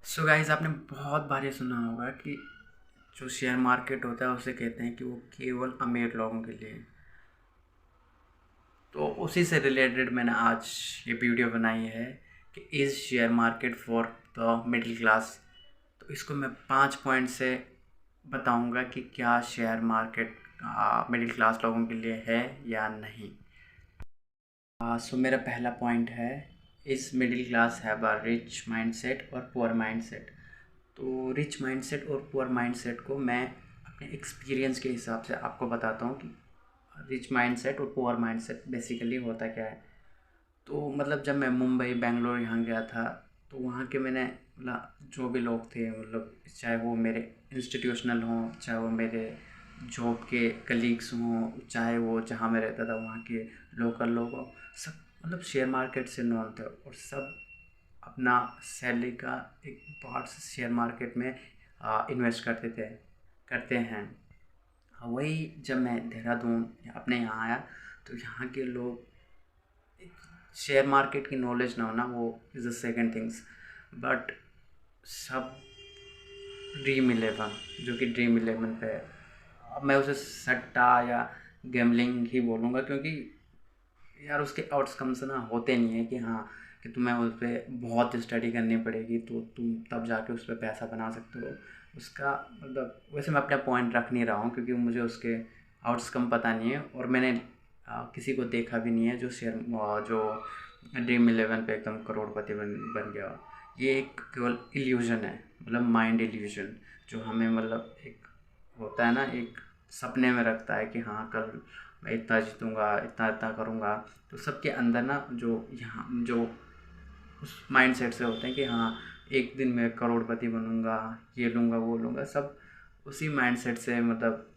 So guys, आपने बहुत बार ये सुना होगा कि जो शेयर मार्केट होता है उसे कहते हैं कि वो केवल अमीर लोगों के लिए है। तो उसी से रिलेटेड मैंने आज ये वीडियो बनाई है कि is share market for the middle class. तो इसको मैं 5 पॉइंट से बताऊंगा कि क्या शेयर मार्केट मिडिल क्लास लोगों के लिए है या नहीं। सो मेरा पहला पॉइंट है, इस middle class have a rich mindset और पुअर माइंडसेट। तो रिच माइंडसेट और पुअर माइंडसेट को मैं अपने एक्सपीरियंस के हिसाब से आपको बताता हूँ कि रिच माइंडसेट और पुअर माइंडसेट बेसिकली होता क्या है। तो मतलब जब मैं मुंबई बेंगलोर यहाँ गया था, तो वहाँ के मैंने मतलब जो भी लोग थे, मतलब चाहे वो मेरे इंस्टीट्यूशनल हों, चाहे वो मेरे जॉब के कलीग्स हों, चाहे वो जहाँ मैं रहता था वहाँ के लोकल लोग हों, सब मतलब शेयर मार्केट से नॉन थे और सब अपना सैलरी का एक पार्ट शेयर मार्केट में इन्वेस्ट करते हैं। वही जब मैं देहरादून अपने यहाँ आया, तो यहाँ के लोग शेयर मार्केट की नॉलेज ना होना वो is the second things, but सब ड्रीम इलेवन, जो कि ड्रीम इलेवन पे है। अब मैं उसे सट्टा या गैम्बलिंग ही बोलूँगा, क्योंकि यार उसके आउटकम्स ना होते नहीं है कि हाँ कि तुम्हें उस पर बहुत स्टडी करनी पड़ेगी तो तुम तब जाके उस पर पैसा बना सकते हो। उसका मतलब वैसे मैं अपना पॉइंट रख नहीं रहा हूँ, क्योंकि मुझे उसके आउटकम पता नहीं है और मैंने किसी को देखा भी नहीं है जो जो ड्रीम इलेवन पे एकदम करोड़पति बन गया। ये एक केवल इल्यूज़न है, मतलब माइंड इल्यूज़न, जो हमें मतलब एक होता है ना, एक सपने में रखता है कि हाँ कल मैं इतना जीतूँगा, इतना इतना करूँगा। तो सबके अंदर ना जो यहाँ जो उस माइंडसेट से होते हैं कि हाँ एक दिन मैं करोड़पति बनूँगा, ये लूँगा वो लूँगा, सब उसी माइंडसेट से मतलब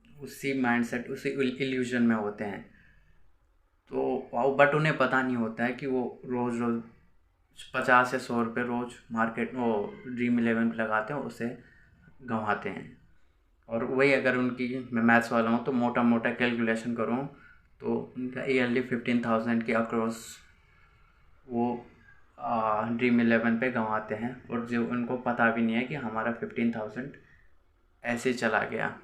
उसी माइंडसेट उसी इल्यूजन में होते हैं। तो बट उन्हें पता नहीं होता है कि वो रोज़ रोज़ 50 या 100 रुपये रोज़ मार्केट वो ड्रीम इलेवन पे लगाते हैं, उसे गंवाते हैं। और वही अगर उनकी, मैं मैथ्स वाला हूँ तो मोटा मोटा कैलकुलेशन करूँ तो उनका ईयरली 15,000 के अक्रॉस वो ड्रीम इलेवन पे गंवाते हैं, और जो उनको पता भी नहीं है कि हमारा 15,000 ऐसे चला गया।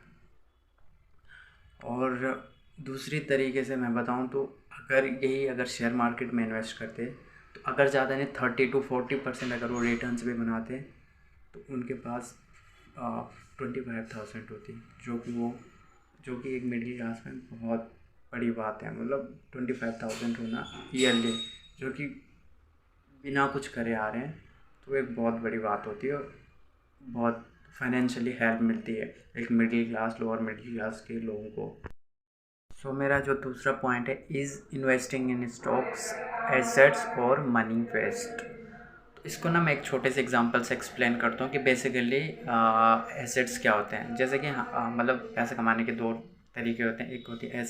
और दूसरी तरीके से मैं बताऊं तो अगर शेयर मार्केट में इन्वेस्ट करते, तो अगर ज़्यादा नहीं 30 to 40% अगर वो रिटर्न्स भी बनाते, तो उनके पास 25,000 होती, जो कि एक मिडिल क्लास में बहुत बड़ी बात है। मतलब 25,000 होना ईयरली, जो कि बिना कुछ करे आ रहे हैं, तो एक बहुत बड़ी बात होती है और बहुत फाइनेंशियली हेल्प मिलती है एक middle class, lower middle class के लोगों को। सो मेरा जो दूसरा पॉइंट है, is investing in stocks, assets और मनी वेस्ट। तो इसको ना मैं एक छोटे से एग्जांपल से एक्सप्लेन करता हूँ कि बेसिकली एसेट्स क्या होते हैं। जैसे कि मतलब पैसे कमाने के दो तरीके होते हैं, एक होती है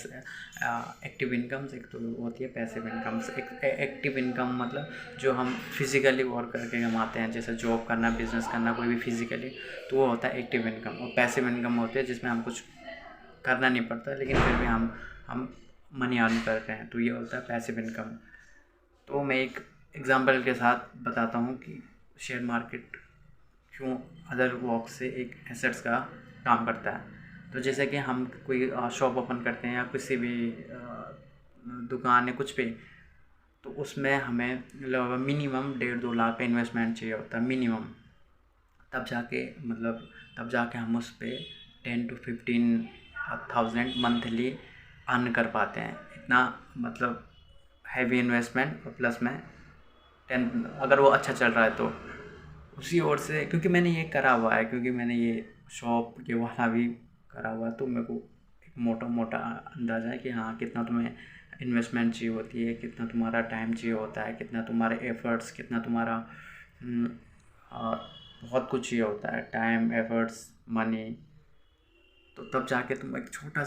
एक्टिव इनकम्स, एक तो होती है पैसिव इनकम्स। एक्टिव इनकम मतलब जो हम फिज़िकली वर्क करके कमाते हैं, जैसे जॉब करना, बिजनेस करना, कोई भी फिज़िकली, तो वो होता है एक्टिव इनकम। और पैसिव इनकम होती है जिसमें हम कुछ करना नहीं पड़ता लेकिन फिर भी हम मनी अर्न कर रहे हैं, तो ये होता है पैसिव इनकम। तो मैं एक एग्जांपल के साथ बताता हूँ कि शेयर मार्केट क्यों अदर वर्क से एक एसेट्स का काम करता है। तो जैसे कि हम कोई शॉप ओपन करते हैं या किसी भी दुकान या कुछ भी, तो उसमें हमें मिनिमम 1.5-2 लाख का इन्वेस्टमेंट चाहिए होता है मिनिमम। तब जाके मतलब तब जाके हम उस पर 10 to 15,000 मंथली अर्न कर पाते हैं। इतना मतलब हैवी इन्वेस्टमेंट, और प्लस में 10, अगर वो अच्छा चल रहा है तो उसी ओर से, क्योंकि मैंने ये करा हुआ है, क्योंकि मैंने ये शॉप के वाला भी करा हुआ है, तो मेरे को एक मोटा मोटा अंदाज़ा है कि हाँ कितना तुम्हें इन्वेस्टमेंट चाहिए होती है, कितना तुम्हारा टाइम चाहिए होता है, कितना तुम्हारे एफर्ट्स, कितना तुम्हारा बहुत कुछ चाहिए होता है, टाइम, एफर्ट्स, मनी। तो तब जाके तुम एक छोटा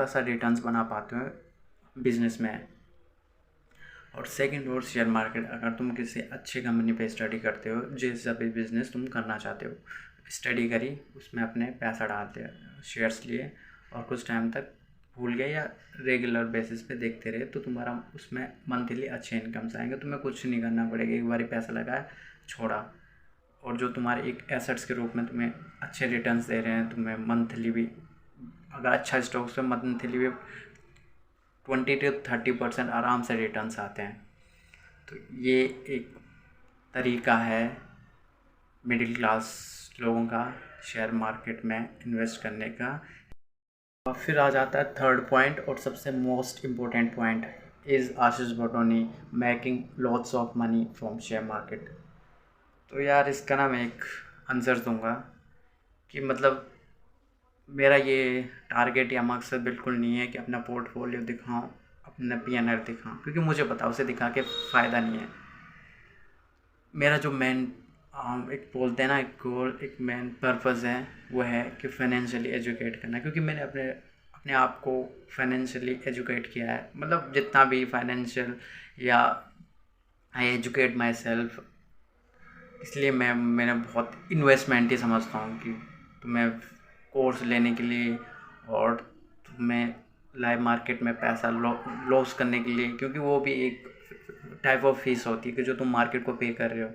सा रिटर्न्स बना पाते हो बिजनेस में। और सेकंड और शेयर मार्केट, अगर तुम किसी अच्छी कंपनी पे स्टडी करते हो, जैसा भी बिज़नेस तुम करना चाहते हो, स्टडी करी, उसमें अपने पैसा डालते हो, शेयर्स लिए, और कुछ टाइम तक भूल गए या रेगुलर बेसिस पे देखते रहे तो तुम्हारा उसमें मंथली अच्छे इनकम्स आएंगे। तुम्हें कुछ नहीं करना पड़ेगा, एक बार पैसा लगाया छोड़ा। और जो तुम्हारे एक एसेट्स के रूप में तुम्हें अच्छे रिटर्न्स दे रहे हैं, तुम्हें मंथली भी अगर अच्छा स्टॉक्स है मंथली भी 20 से 30% आराम से रिटर्न्स आते हैं। तो ये एक तरीका है मिडिल क्लास लोगों का शेयर मार्केट में इन्वेस्ट करने का। और फिर आ जाता है थर्ड पॉइंट और सबसे most important point, is Ashish Batoni making lots of money from share market. तो यार इसका ना मैं एक आंसर दूंगा कि मतलब मेरा ये टारगेट या मकसद बिल्कुल नहीं है कि अपना पोर्टफोलियो दिखाऊं, अपना पीएनआर दिखाऊं, क्योंकि मुझे पता उसे दिखा के फ़ायदा नहीं है। मेरा जो मेन एक बोलते हैं ना एक गोल, एक मेन पर्पज़ है, वो है कि फाइनेंशियली एजुकेट करना। क्योंकि मैंने अपने अपने आप को फाइनेंशियली एजुकेट किया है, मतलब जितना भी फाइनेंशियल या आई एजुकेट माई सेल्फ। इसलिए मैंने बहुत इन्वेस्टमेंट ही समझता हूँ कि तुम्हें कोर्स लेने के लिए और तुम्हें लाइव मार्केट में पैसा लॉस करने के लिए, क्योंकि वो भी एक टाइप ऑफ फीस होती है कि जो तुम मार्केट को पे कर रहे हो।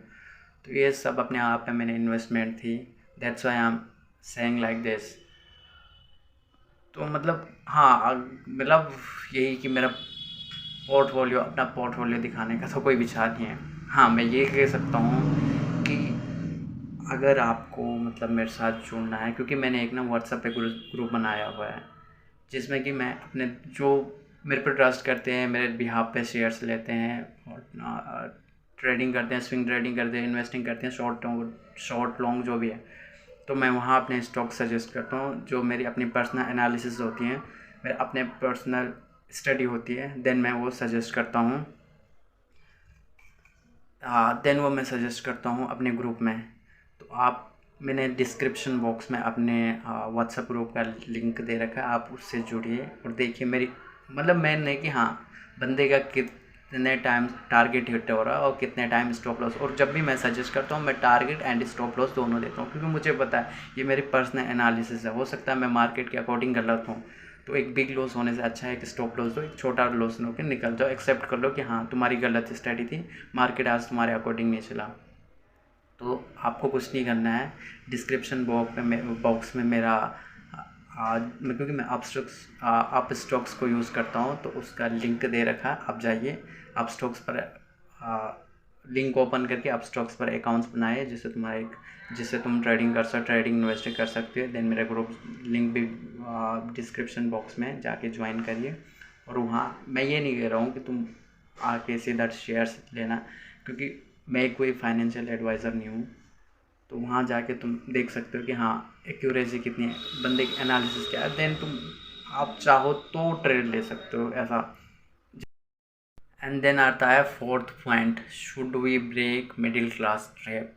तो ये सब अपने आप में मैंने इन्वेस्टमेंट थी। That's why I am saying like this. तो मतलब हाँ, मतलब यही कि मेरा पोर्टफोलियो, अपना पोर्टफोलियो दिखाने का तो कोई विचार नहीं है। हाँ, मैं ये कह सकता हूँ कि अगर आपको मतलब मेरे साथ जुड़ना है, क्योंकि मैंने एक ना व्हाट्सएप पे ग्रुप बनाया हुआ है जिसमें कि मैं अपने जो मेरे पर ट्रस्ट करते हैं, मेरे बिहाफ पे शेयर्स लेते हैं और ट्रेडिंग करते हैं, स्विंग ट्रेडिंग करते हैं, इन्वेस्टिंग करते हैं, शॉर्ट लॉन्ग जो भी है, तो मैं वहाँ अपने स्टॉक सजेस्ट करता हूँ। जो मेरी अपनी पर्सनल एनालिसिस होती हैं, मेरे अपने पर्सनल स्टडी होती है, देन मैं वो सजेस्ट करता हूँ। देन वो मैं सजेस्ट करता हूँ अपने ग्रुप में। तो आप, मैंने डिस्क्रिप्शन बॉक्स में अपने व्हाट्सएप ग्रुप का लिंक दे रखा है, आप उससे जुड़िए और देखिए मेरी मतलब मैन नहीं कि हाँ बंदे का कितने टाइम टारगेट हिट हो रहा है और कितने टाइम स्टॉप लॉस। और जब भी मैं सजेस्ट करता हूँ मैं टारगेट एंड स्टॉप लॉस दोनों देता हूँ, क्योंकि मुझे पता है ये मेरी पर्सनल एनालिसिस है। हो सकता है मैं मार्केट के अकॉर्डिंग गलत हूँ, तो एक बिग लॉस होने से अच्छा है कि स्टॉप लॉस दो, एक छोटा लॉस लो के निकल जाओ, एक्सेप्ट कर लो कि हाँ तुम्हारी गलत स्टडी थी, मार्केट आज तुम्हारे अकॉर्डिंग नहीं चला। तो आपको कुछ नहीं करना है, डिस्क्रिप्शन बॉक्स में मेरा क्योंकि मैं आप स्टॉक्स को यूज़ करता हूँ तो उसका लिंक दे रखा है, आप जाइए, आप स्टॉक्स पर लिंक ओपन करके आप स्टॉक्स पर अकाउंट्स बनाए जिससे तुम ट्रेडिंग इन्वेस्टिंग कर सकते हो। देन मेरा ग्रुप लिंक भी डिस्क्रिप्शन बॉक्स में जाके ज्वाइन करिए। और वहाँ मैं ये नहीं कह रहा हूँ कि तुम आके सीधा शेयर्स लेना, क्योंकि मैं कोई फाइनेंशियल एडवाइज़र नहीं हूँ। तो वहाँ जाके तुम देख सकते हो कि हाँ एक्यूरेसी कितनी है, बंदे की एनालिसिस क्या है, देन तुम आप चाहो तो ट्रेड ले सकते हो ऐसा। एंड देन आता है fourth point, should we break middle class trap.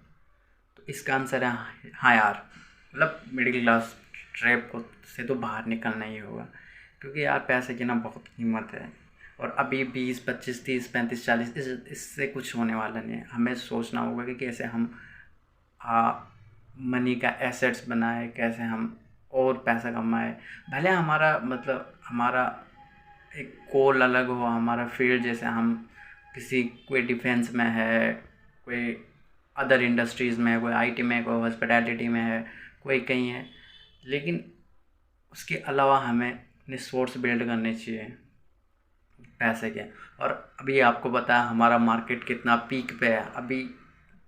तो इसका आंसर है हाँ यार, मतलब मिडिल क्लास ट्रैप को से तो बाहर निकलना ही होगा, क्योंकि यार पैसे की ना बहुत कीमत है। और अभी 20, 25, 30, 35, 40 इससे कुछ होने वाला नहीं है। हमें सोचना होगा कि कैसे हम मनी का एसेट्स बनाए, कैसे हम और पैसा कमाए। भले हमारा मतलब हमारा एक गोल अलग हो, हमारा फील्ड, जैसे हम कोई डिफेंस में है, कोई अदर इंडस्ट्रीज़ में है, कोई आईटी में, कोई हॉस्पिटैलिटी में है, कोई कहीं है, लेकिन उसके अलावा हमें अपने सोर्स बिल्ड करने चाहिए पैसे के। और अभी आपको पता है हमारा मार्केट कितना पीक पे है। अभी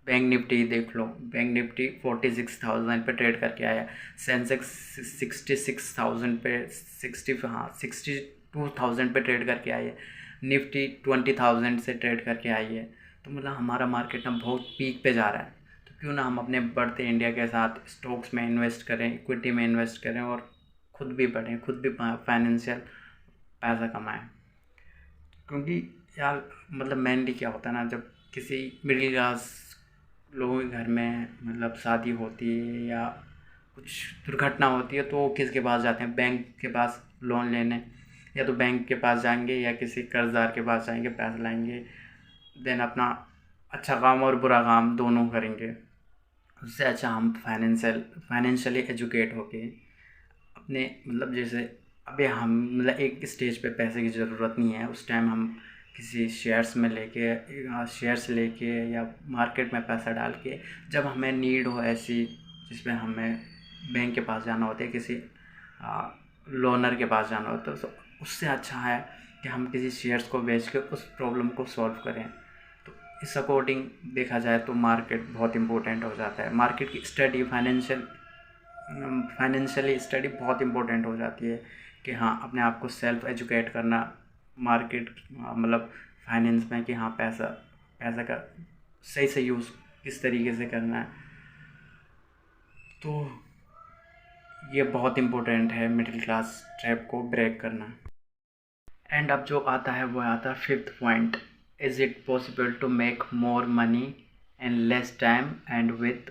बैंक निफ्टी देख लो, बैंक निफ्टी 46,000 पे ट्रेड करके आया, सेंसेक्स 66,000 पे 62,000 पे ट्रेड करके आई है, निफ्टी 20,000 से ट्रेड करके आई है। तो मतलब हमारा मार्केट ना बहुत पीक पे जा रहा है। तो क्यों ना हम अपने बढ़ते इंडिया के साथ स्टॉक्स में इन्वेस्ट करें, इक्विटी में इन्वेस्ट करें और खुद भी बढ़ें, खुद भी फाइनेंशियल पैसा कमाएं। क्योंकि यार मतलब मेनली क्या होता है ना, जब किसी मिडिल क्लास लोगों के घर में मतलब शादी होती है या कुछ दुर्घटना होती है, तो वो किसके पास जाते हैं? बैंक के पास लोन लेने। या तो बैंक के पास जाएंगे या किसी कर्जदार के पास जाएंगे, पैसा लाएंगे, देन अपना अच्छा काम और बुरा काम दोनों करेंगे। उससे अच्छा हम फाइनेंशियली एजुकेट होके अपने मतलब जैसे अभी हम मतलब एक स्टेज पे पैसे की ज़रूरत नहीं है, उस टाइम हम किसी शेयर्स में लेके शेयर्स लेके या मार्केट में पैसा डाल के, जब हमें नीड हो ऐसी जिसमें हमें बैंक के पास जाना होता है, किसी लोनर के पास जाना होता है, तो उससे अच्छा है कि हम किसी शेयर्स को बेच के उस प्रॉब्लम को सॉल्व करें। तो इस अकॉर्डिंग देखा जाए तो मार्केट बहुत इम्पोर्टेंट हो जाता है। मार्केट की स्टडी फाइनेंशियली स्टडी बहुत इम्पोर्टेंट हो जाती है कि हाँ, अपने आप को सेल्फ एजुकेट करना मार्केट मतलब फाइनेंस में, कि हाँ पैसा का सही से यूज़ किस तरीके से करना है। तो ये बहुत इम्पोर्टेंट है मिडिल क्लास ट्रैप को ब्रेक करना। एंड अब जो आता है वो आता है fifth point, is it possible to make more money in less time and with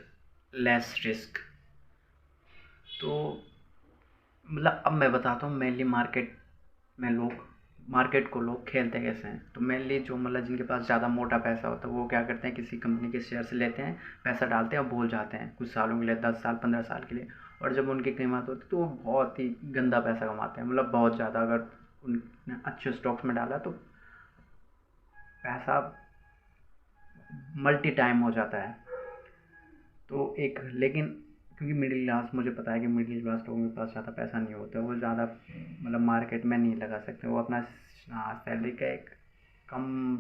less risk. तो मतलब अब मैं बताता हूँ मेनली मार्केट को लोग खेलते कैसे हैं। तो मेनली जो मतलब जिनके पास ज़्यादा मोटा पैसा होता है वो क्या करते हैं, किसी कंपनी के शेयर से लेते हैं, पैसा डालते हैं और भूल जाते हैं कुछ सालों के लिए, 10 साल 15 साल के लिए। और जब उनकी कीमत होती है तो वो बहुत ही गंदा पैसा कमाते हैं, मतलब बहुत ज़्यादा। अगर उनने अच्छे स्टॉक्स में डाला तो पैसा मल्टी टाइम हो जाता है। तो एक लेकिन क्योंकि मिडिल क्लास, मुझे पता है कि मिडिल क्लास लोगों के पास ज़्यादा पैसा नहीं होता, वो ज़्यादा मतलब मार्केट में नहीं लगा सकते, वो अपना सैलरी का एक कम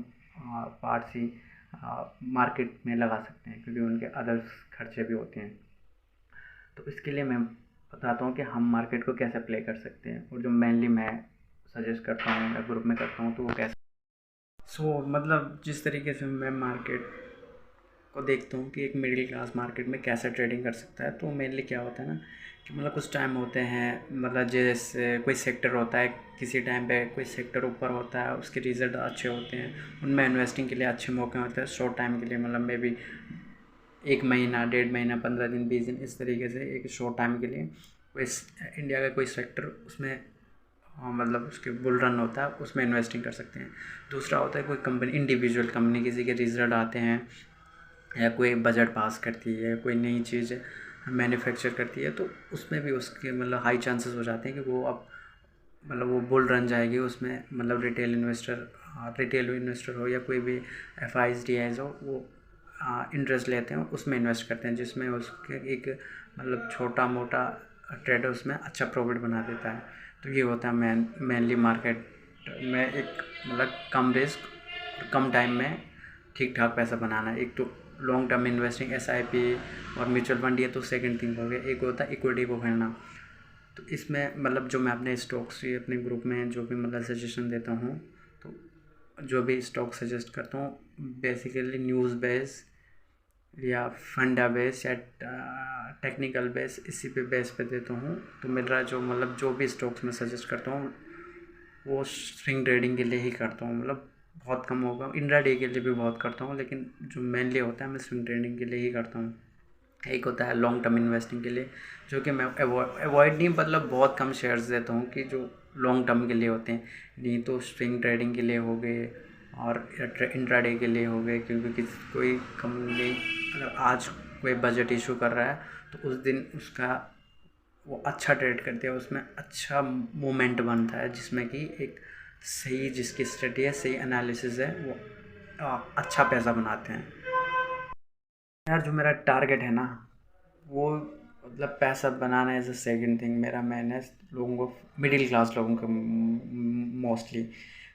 पार्ट ही मार्केट में लगा सकते हैं, क्योंकि उनके अदर्स खर्चे भी होते हैं। तो इसके लिए मैं बताता हूँ कि हम मार्केट को कैसे प्ले कर सकते हैं, और जो मेनली मैं सजेस्ट करता हूँ या ग्रुप में करता हूँ तो वो कैसे मतलब जिस तरीके से मैं मार्केट को देखता हूँ कि एक मिडिल क्लास मार्केट में कैसे ट्रेडिंग कर सकता है। तो मेनली क्या होता है ना कि मतलब कुछ टाइम होते हैं, मतलब जैसे कोई सेक्टर होता है, किसी टाइम पे कोई सेक्टर ऊपर होता है, उसके रिज़ल्ट अच्छे होते हैं, उनमें इन्वेस्टिंग के लिए अच्छे मौके होते हैं शॉर्ट टाइम के लिए, मतलब मे बी 1 महीना, 1.5 महीना, 15 दिन, 20 दिन, इस तरीके से एक शॉर्ट टाइम के लिए कोई इंडिया का कोई सेक्टर उसमें मतलब उसके बुल रन होता है, उसमें इन्वेस्टिंग कर सकते हैं। दूसरा होता है कोई कंपनी, इंडिविजुअल कंपनी, किसी के रिजल्ट आते हैं या कोई बजट पास करती है, कोई नई चीज़ मैन्युफैक्चर करती है, तो उसमें भी उसके मतलब हाई चांसेस हो जाते हैं कि वो अब मतलब वो बुल रन जाएगी उसमें। मतलब रिटेल इन्वेस्टर हो या कोई भी FIs हो, वो इंटरेस्ट लेते हैं, उसमें इन्वेस्ट करते हैं, जिसमें उसके एक मतलब छोटा मोटा ट्रेडर उसमें अच्छा प्रॉफिट बना देता है। तो ये होता है मेनली मार्केट में एक मतलब कम रिस्क और कम टाइम में ठीक ठाक पैसा बनाना। एक तो लॉन्ग टर्म इन्वेस्टिंग, SIP और म्यूचुअल फंड, ये तो सेकंड थिंग हो गया। एक होता है इक्विटी को खरीदना। तो इसमें मतलब जो मैं अपने स्टॉक्स ये अपने ग्रुप में जो भी मतलब सजेशन देता हूँ, तो जो भी स्टॉक सजेस्ट करता हूँ बेसिकली न्यूज़ बेस या फंडा बेस या टेक्निकल बेस, इसी पे बेस पे देता हूँ। तो मेरा जो मतलब जो भी स्टॉक्स मैं सजेस्ट करता हूँ वो स्विंग ट्रेडिंग के लिए ही करता हूँ, मतलब बहुत कम होगा, इंट्राडे के लिए भी बहुत करता हूँ, लेकिन जो मेनली होता है मैं स्विंग ट्रेडिंग के लिए ही करता हूँ। एक होता है लॉन्ग टर्म इन्वेस्टिंग के लिए, जो कि मैं अवॉइड नहीं, मतलब बहुत कम शेयर्स देता हूँ कि जो लॉन्ग टर्म के लिए होते हैं। नहीं तो स्विंग ट्रेडिंग के लिए हो गए और इंट्राडे के लिए हो गए, क्योंकि कोई कंपनी अगर आज कोई बजट इशू कर रहा है तो उस दिन उसका वो अच्छा ट्रेड करते हैं, उसमें अच्छा मोमेंट बनता है, जिसमें कि एक सही जिसकी स्टडी है, सही एनालिसिस है, वो अच्छा पैसा बनाते हैं। यार जो मेरा टारगेट है ना, वो मतलब पैसा बनाना एज अ सेकेंड थिंग। मेरा मेन है लोगों को, मिडिल क्लास लोगों को मोस्टली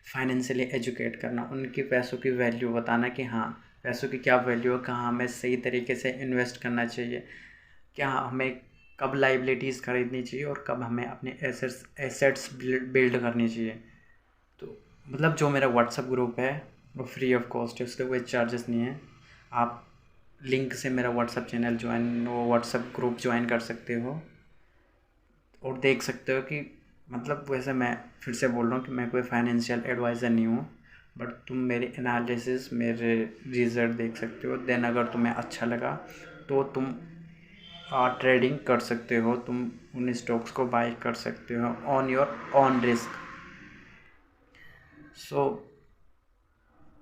फाइनेंशियली एजुकेट करना, उनकी पैसों की वैल्यू बताना कि हाँ पैसों की क्या वैल्यू है, कहाँ हमें सही तरीके से इन्वेस्ट करना चाहिए, क्या हमें कब लाइबिलिटीज़ खरीदनी चाहिए और कब हमें अपने एसेट्स बिल्ड करनी चाहिए। तो मतलब जो मेरा व्हाट्सअप ग्रुप है वो फ्री ऑफ कॉस्ट है, उसके कोई चार्जेस नहीं है। आप लिंक से मेरा व्हाट्सअप चैनल ज्वाइन, वो व्हाट्सअप ग्रुप ज्वाइन कर सकते हो और देख सकते हो कि मतलब वैसे मैं फिर से बोल रहा हूँ कि मैं कोई फाइनेंशियल एडवाइज़र नहीं हूँ, बट तुम मेरे एनालिसिस, मेरे रिज़ल्ट देख सकते हो। देन अगर तुम्हें अच्छा लगा तो तुम ट्रेडिंग कर सकते हो, तुम उन स्टॉक्स को बाय कर सकते हो ऑन योर ऑन रिस्क। सो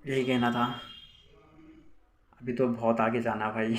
यही कहना था। अभी तो बहुत आगे जाना भाई।